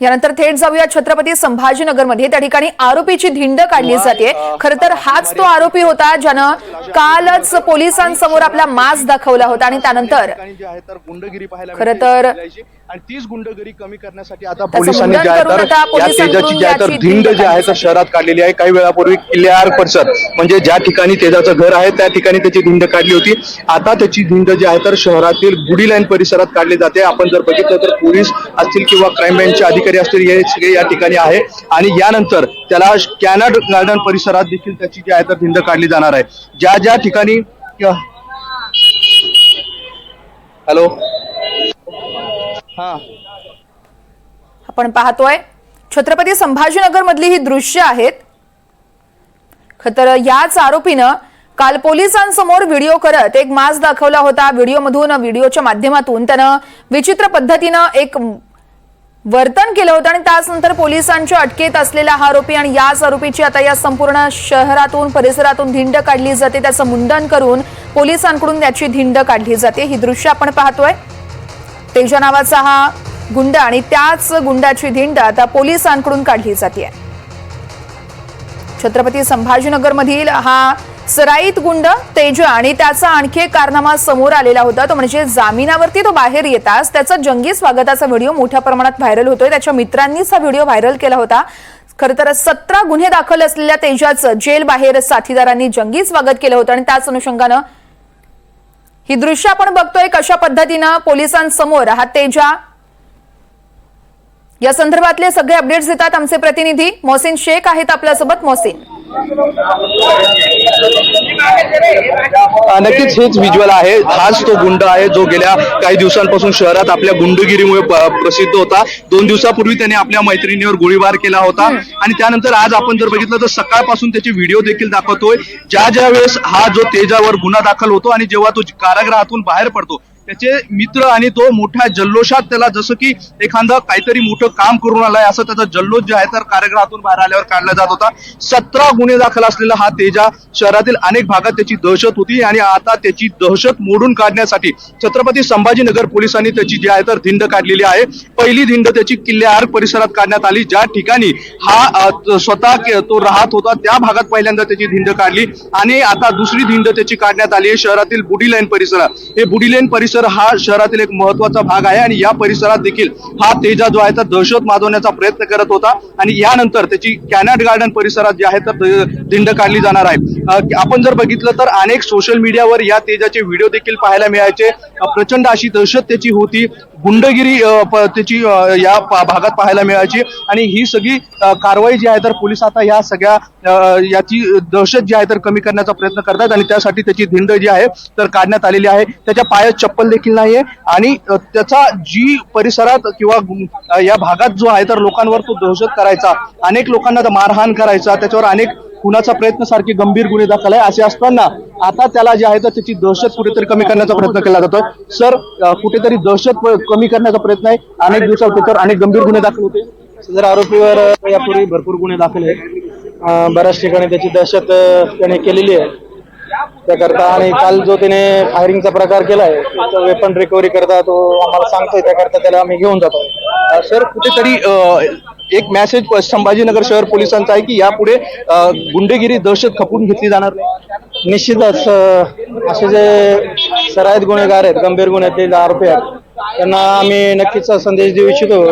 यानंतर थेट जाऊया छत्रपती संभाजीनगरमध्ये। त्या ठिकाणी आरोपीची धिंड काढली जाते। खरं तर हाच तो आरोपी होता ज्यानं कालच पोलिसांसमोर आपला मास्क दाखवला होता आणि त्यानंतर खरं तर आणि तीच गुंडगिरी कमी करण्यासाठी आता पोलिसांनी जे आहे तर या तेजाची जी आहे तर धिंड जी आहे तर शहरात काढलेली आहे। काही वेळापूर्वी किल्लेआर परिसर म्हणजे ज्या ठिकाणी तेजाचं घर आहे त्या ठिकाणी त्याची धिंड काढली होती। आता त्याची धिंड जी आहे तर शहरातील गुडी लाईन परिसरात काढली जाते। आपण जर बघितलं तर पोलीस असतील किंवा क्राईम ब्रँचचे अधिकारी असतील हे सगळे या ठिकाणी आहे आणि यानंतर त्याला कॅनड गार्डन परिसरात देखील त्याची जी आहे तर धिंड काढली जाणार आहे। ज्या ज्या ठिकाणी हॅलो आपण पाहतोय छत्रपती संभाजीनगर मधली ही दृश्य आहेत। खतर याच आरोपीनं काल पोलिसांसमोर व्हिडिओ करत एक मास्क दाखवला होता। व्हिडिओच्या माध्यमातून त्यानं विचित्र पद्धतीनं एक वर्तन केलं होतं आणि त्यानंतर पोलिसांच्या अटकेत असलेला हा आरोपी आणि याच आरोपीची आता या संपूर्ण शहरातून परिसरातून धिंड काढली जाते। त्याचं मुंडन करून पोलिसांकडून त्याची धिंड काढली जाते। ही दृश्य आपण पाहतोय। तेजा नावाचा हा गुंड आणि त्याच गुंडाची धिंड आता पोलिसांकडून काढली जाते। छत्रपती संभाजीनगर मधील हा सराईत गुंड तेजा आणि त्याचा आणखी एक कारनामा समोर आलेला होता। तो म्हणजे जामिनावरती तो बाहेर येताच त्याचा जंगी स्वागताचा व्हिडिओ मोठ्या प्रमाणात व्हायरल होतोय। त्याच्या मित्रांनीच हा व्हिडिओ व्हायरल केला होता। खरं तर 17 गुन्हे दाखल असलेल्या तेजाचं जेल बाहेर साथीदारांनी जंगी स्वागत केलं होतं आणि त्याच अनुषंगानं ही दृश्य आपण बघतोय कशा पद्धतीनं पोलिसांसमोर हा तेजा या संदर्भातले सगळे अपडेट्स देतात आमचे प्रतिनिधी मोहसिन शेख आहेत आपल्यासोबत। मोहसिन, नक्कीच हेच व्हिज्युअल आहे। हाच तो गुंड आहे जो गेल्या काही दिवसांपासून शहरात आपल्या गुंडगिरीमुळे प्रसिद्ध होता। 2 दिवसापूर्वी त्याने आपल्या मैत्रिणीवर गोळीबार केला होता आणि त्यानंतर आज आपण जर बघितलं तर सकाळपासून त्याचे व्हिडिओ देखील दाखवतोय। ज्या वेळेस हा जो तेजावर गुन्हा दाखल होतो आणि जेव्हा तो कारागृहातून बाहेर पडतो त्याचे मित्र आणि तो मोठ्या जल्लोषात त्याला जसं की एखादं काहीतरी मोठं काम करून आलाय असं त्याचा जल्लोष जे आहे तर कारागृहातून बाहेर आल्यावर काढला जात होता। 17 गुन्हे दाखल असलेला हा तेजा शहरातील अनेक भागात त्याची दहशत होती आणि आता त्याची दहशत मोडून काढण्यासाठी छत्रपती संभाजीनगर पोलिसांनी त्याची जी आहे तर धिंड काढलेली आहे। पहिली धिंड त्याची किल्लेआर परिसरात काढण्यात आली। ज्या ठिकाणी हा स्वतः तो राहत होता त्या भागात पहिल्यांदा त्याची धिंड काढली आणि आता दुसरी धिंड त्याची काढण्यात आली आहे शहरातील बुडी लाईन परिसरात। हे बुडी लाईन परिसर हा शहरातील एक महत्वाचा भाग आहे आणि या परिसरात देखील हा तेजा जो आहे तर दहशत माजवण्याचा प्रयत्न करत होता आणि यानंतर त्याची कॅनड गार्डन परिसरात जे आहे तर धिंड काढली जाणार आहे। आपण जर बघितलं तर अनेक सोशल मीडियावर या तेजाचे व्हिडिओ देखील पाहायला मिळायचे। प्रचंड अशी दहशत त्याची होती, गुंडगिरी त्याची या भागात पाहायला मिळायची आणि ही सगळी कारवाई जी आहे तर पोलीस आता या सगळ्या याची दहशत जी आहे तर कमी करण्याचा प्रयत्न करतात आणि त्यासाठी त्याची धिंड जी आहे तर काढण्यात आलेली आहे। त्याच्या पायात चप्पल देखील नाहीये आणि त्याचा जी परिसरात किंवा या भागात जो आहे तर लोकांवर तो दहशत करायचा, अनेक लोकांना मारहाण करायचा, त्याच्यावर अनेक खुनाचा प्रयत्न सारखे गंभीर गुन्हे दाखल आहे। असे असताना आता त्याला जे आहे तर त्याची दहशत कुठेतरी कमी करण्याचा प्रयत्न केला जातोय। सर, कुठेतरी दहशत कमी करण्याचा प्रयत्न आहे। अनेक दिवसात त्याच्यावर अनेक गंभीर गुन्हे दाखल होते। सदर आरोपीवर यापूर्वी भरपूर गुन्हे दाखल आहेत। बऱ्याच ठिकाणी त्याची दहशत त्याने केलेली आहे त्याकरता आणि काल जो त्याने फायरिंगचा प्रकार केलाय वेपन रिकव्हरी करता तो आम्हाला सांगतोय त्याकरता त्याला आम्ही घेऊन जातो। सर, कुठेतरी एक मेसेज संभाजीनगर शहर पोलिसांचा आहे की यापुढे गुंडगिरी दहशत खपून घेतली जाणार नाही। निश्चितच असे जे सराईत गुन्हेगार आहेत, गंभीर गुन्ह्यातील आरोपी आहेत त्यांना आम्ही नक्कीच संदेश देऊ इच्छितो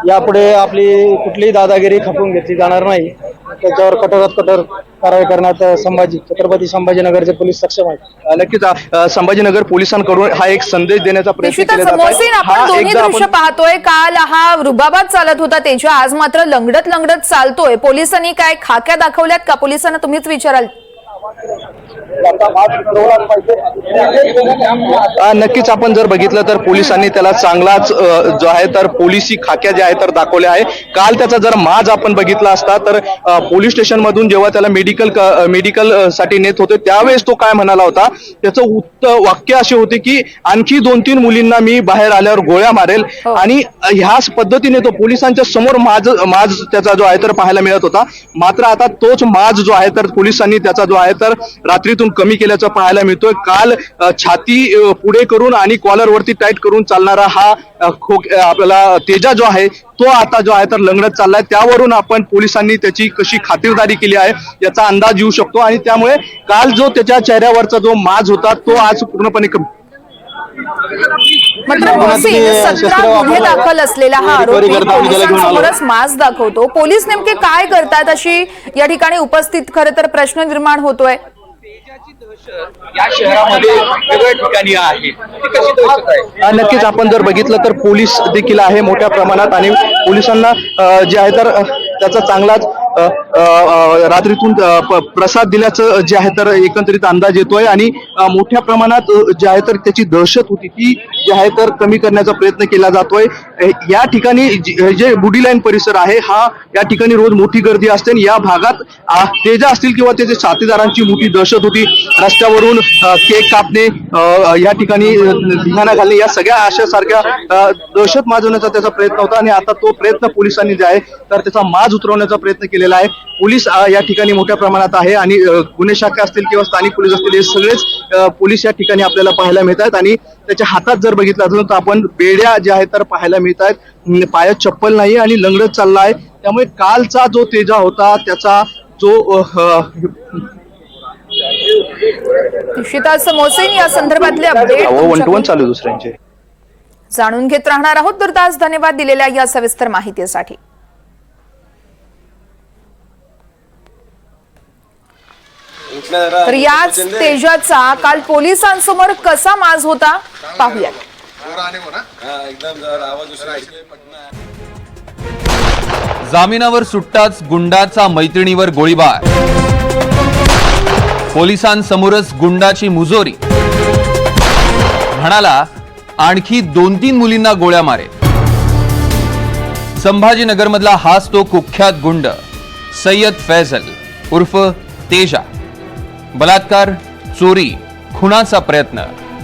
यापुढे आपली कुठलीही दादागिरी खपून घेतली जाणार नाही। त्याच्यावर कठोरात कठोर कारवाई करण्यात छत्रपती संभाजीनगरचे पोलीस सक्षम आहेत। नक्कीच संभाजीनगर पोलिसांकडून हा एक संदेश देण्याचा प्रयत्न केला जात आहे। आपण दोन्ही दृश्य पाहतोय। काल हा रुबाबात चालत होता तेजा, आज मात्र लंगडत चालतोय। पोलिसांनी काय खाक्या दाखवल्यात का? पोलिसांना तुम्हीच विचाराल। नक्कीच आपण जर बघितलं तर पोलिसांनी त्याला चांगलाच जो आहे तर पोलिसी खाक्या ज्या आहेत तर दाखवल्या आहे। काल त्याचा जर माज आपण बघितला असता तर पोलीस स्टेशन मधून जेव्हा त्याला मेडिकल साठी नेत होते त्यावेळेस तो काय म्हणाला होता, त्याचं वाक्य असे होते की आणखी 2-3 मुलींना मी बाहेर आल्यावर गोळ्या मारेल आणि ह्याच पद्धतीने तो पोलिसांच्या समोर माज त्याचा जो आहे तर पाहायला मिळत होता। मात्र आता तोच माज जो आहे तर पोलिसांनी त्याचा जो आहे तर रात्रीतून कमी केल्याचं पाहायला मिळतोय. काल छाती पुढे करून आणि कॉलरवरती टाईट करून चालणारा हा आपल्याला तेजा जो आहे तो आता जो आहे तर लंगडत चाललाय. त्यावरून आपण पोलिसांनी त्याची कशी खातिरदारी केली आहे याचा अंदाज येऊ शकतो आणि त्यामुळे काल जो त्याच्या चेहऱ्यावरचा जो माज होता तो आज पूर्णपणे मात्र मोहसिन 17 गुन्हे दाखल असलेला हा आरोपी पोलिसांसमोरच माज दाखवतो. पोलीस नेमके काय करतात अशी या ठिकाणी उपस्थित खरं तर प्रश्न निर्माण होतोय. या शहरामध्ये वेगवेगळ्या ठिकाणी आहे ती कशी दहशत आहे? नक्कीच आपण जर बघितलं तर पोलीस देखील आहे मोठ्या प्रमाणात आणि पोलिसांना जे आहे तर त्याचा चांगलाच रात्रीतून प्रसाद दिल्याचं जे आहे तर एकंदरीत अंदाज येतोय आणि मोठ्या प्रमाणात जे आहे तर त्याची दहशत होती ती जे आहे तर कमी करण्याचा प्रयत्न केला जातोय. या ठिकाणी जे बुडी लाईन परिसर आहे हा या ठिकाणी रोज मोठी गर्दी असते आणि या भागात तेजा असतील किंवा त्याच्या साथीदारांची मोठी दहशत होती. रस्त्यावरून केक कापणे या ठिकाणी धिंगाणा घालणे या सगळ्या अशा सारख्या दहशत माजवण्याचा त्याचा प्रयत्न होता आणि आता तो प्रयत्न पोलिसांनी जे आहे तर त्याचा माज उतरवण्याचा प्रयत्न केलेला आहे. पोलीस या ठिकाणी मोठ्या प्रमाणात आहे आणि गुन्हे शाखा असतील किंवा स्थानिक पोलीस असतील हे सगळेच पोलीस या ठिकाणी आपल्याला पाहायला मिळत आहेत आणि त्याच्या हातात जर बघितलं असेल तर आपण बेड्या ज्या आहेत तर पाहायला मिळत आहेत. पायात चप्पल नाही आणि लंगडत चालला आहे. त्यामुळे कालचा जो तेजा होता त्याचा जो निश्चितच मोहसिन या संदर्भातले अपडेट 1-to-1 चालू दुसऱ्यांचे जाणून घेत राहणार आहोत. दुर्दास धन्यवाद दिलेल्या या सविस्तर माहितीसाठी. तर याच तेजाचा काल पोलिसांसमोर कसा माज होता पाहूया. जामिनावर सुट्टाच गुंडाचा मैत्रिणीवर गोळीबार. पोलिसांसमोरच गुंडाची मुजोरी. म्हणाला आणखी 2-3 मुलींना गोळ्या मारे. संभाजीनगरमधला हाच तो कुख्यात गुंड सय्यद फैजल उर्फ तेजा. बलात्कार, चोरी, खुनाचा प्रयत्न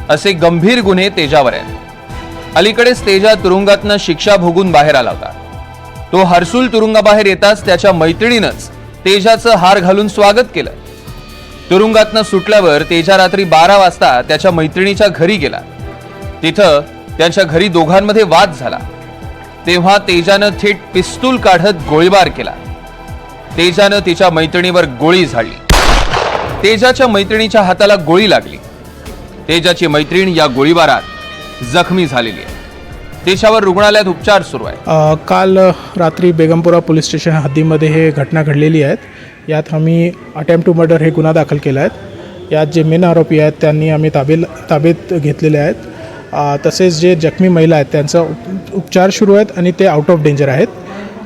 असे गंभीर गुन्हे तेजावर आहेत. अलीकडेच तेजा तुरुंगातनं शिक्षा भोगून बाहेर आला होता. तो हर्सुल तुरुंगाबाहेर येताच त्याच्या मैत्रिणीनंच तेजाचं हार घालून स्वागत केलं. तुरुंगातनं सुटल्यावर तेजा रात्री 12 वाजता त्याच्या मैत्रिणीच्या घरी गेला. तिथं त्यांच्या घरी दोघांमध्ये वाद झाला. तेव्हा तेजानं थेट पिस्तूल काढत गोळीबार केला. तेजानं तिच्या मैत्रिणीवर गोळी झाडली. तेजाच्या मैत्रिणीच्या हाताला गोळी लागली. तेजाची मैत्रीण या गोळीबारात जखमी झालेली आहे. तिच्यावर रुग्णालयात उपचार सुरू आहे. काल रात्री बेगमपुरा पोलीस स्टेशन हद्दीमध्ये हे घटना घडलेली आहेत. यात आम्ही अटेम्प्ट टू मर्डर हे गुन्हा दाखल केला आहे. यात जे मेन आरोपी आहेत त्यांनी आम्ही ताब्यात घेतलेले आहेत. तसेच जे जखमी महिला आहेत त्यांचा उपचार सुरू आहेत आणि ते आउट ऑफ डेंजर आहेत.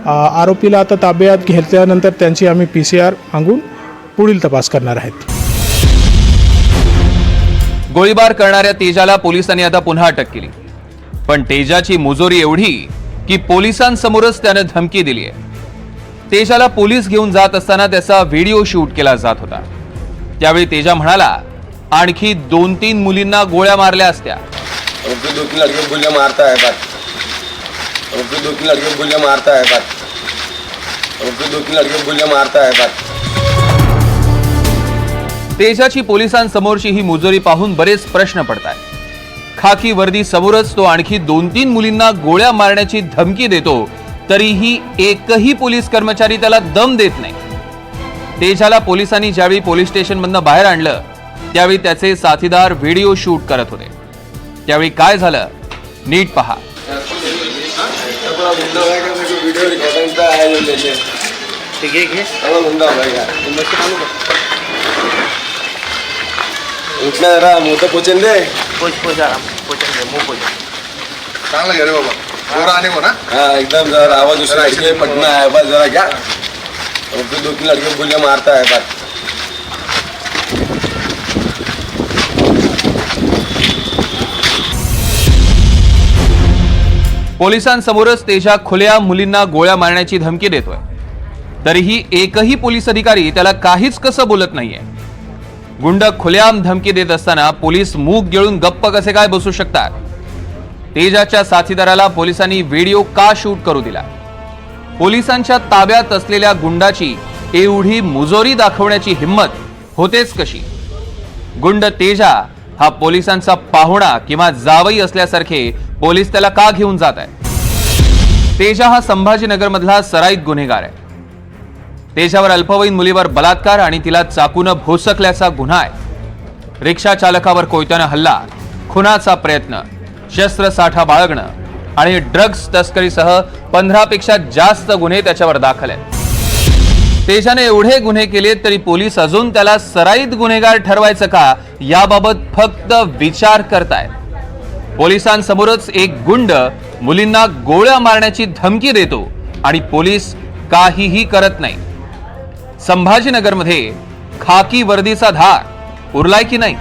आरोपीला आता ताब्यात घेतल्यानंतर त्यांची आम्ही PCR मागून पुढील तपास करणार आहेत. गोळीबार करणाऱ्या तेजाला पोलिसांनी आता पुन्हा अटक केली. पण तेजाची मुजोरी एवढी की पोलिसांसमोरच त्यानं धमकी दिली आहे. तेजाला पोलीस घेऊन जात असताना त्याचा व्हिडिओ शूट केला जात होता. त्यावेळी तेजा म्हणाला आणखी 2-3 मुलींना गोळ्या मारल्या असत्या. 2-3 लड़के गोलियां मारता है बात. 2-3 लड़के गोलियां मारता है बात. 2-3 लड़के गोलियां मारता है बात. तेजाची पोलिसांसमोरची ही मुजोरी पाहून बरेच प्रश्न पडतात. खाकी वर्दी समोरच तो आणखी 2-3 मुलींना गोळ्या मारण्याची धमकी देतो तरीही एकही पोलीस कर्मचारी त्याला दम देत नाही. तेजाला पोलिसांनी ज्यावेळी पोलीस स्टेशनमधनं बाहेर आणलं त्यावेळी त्याचे साथीदार व्हिडिओ शूट करत होते. त्यावेळी काय झालं नीट पहा. उठना जरा मुंह तो पोचन दे. चांगलं घे रे बाबा. गोरा आणि ना हाँ एकदम जरा आवाज उसका इसलिए पटना है बस जरा क्या. 2-3 लड़के गोलियां मारता है बात. पोलिसांसमोरच तेजा खुल्या मुलींना गोळ्या मारण्याची धमकी देतोय तरीही एकही पोलीस अधिकारी त्याला काहीच कसं बोलत नाहीये. गुंड खुल्याम धमकी देत असताना पोलीस मूग गिळून गप्प कसे काय बसू शकतात. तेजाच्या साथीदाराला पोलिसांनी व्हिडिओ का शूट करू दिला. पोलिसांच्या ताब्यात असलेल्या गुंडाची एवढी मुजोरी दाखवण्याची हिम्मत होतेच कशी? गुंड तेजा हा पोलिसांचा पाहुणा किंवा जावई असल्यासारखे पोलीस त्याला का घेऊन जात आहेत? तेजा हा संभाजीनगरमधला सराईत गुन्हेगार आहे. तेजावर अल्पवयीन मुलीवर बलात्कार आणि तिला चाकून भोसकल्याचा गुन्हा आहे. रिक्षा चालकावर कोयत्यानं हल्ला, खुनाचा प्रयत्न, शस्त्रसाठा बाळगणं आणि ड्रग्ज तस्करीसह 15 पेक्षा जास्त गुन्हे त्याच्यावर दाखल आहेत. तेजाने एवढे गुन्हे केले तरी पोलीस अजून त्याला सराईत गुन्हेगार ठरवायचं का याबाबत फक्त विचार करतायत. पोलिसांसमोरच एक गुंड मुलींना गोळ्या मारण्याची धमकी देतो आणि पोलीस काहीही करत नाही. संभाजीनगरमध्ये खाकी वर्दीचा धार उरलाय की नाही?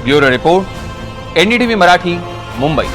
Bureau report, NDTV Marathi, Mumbai.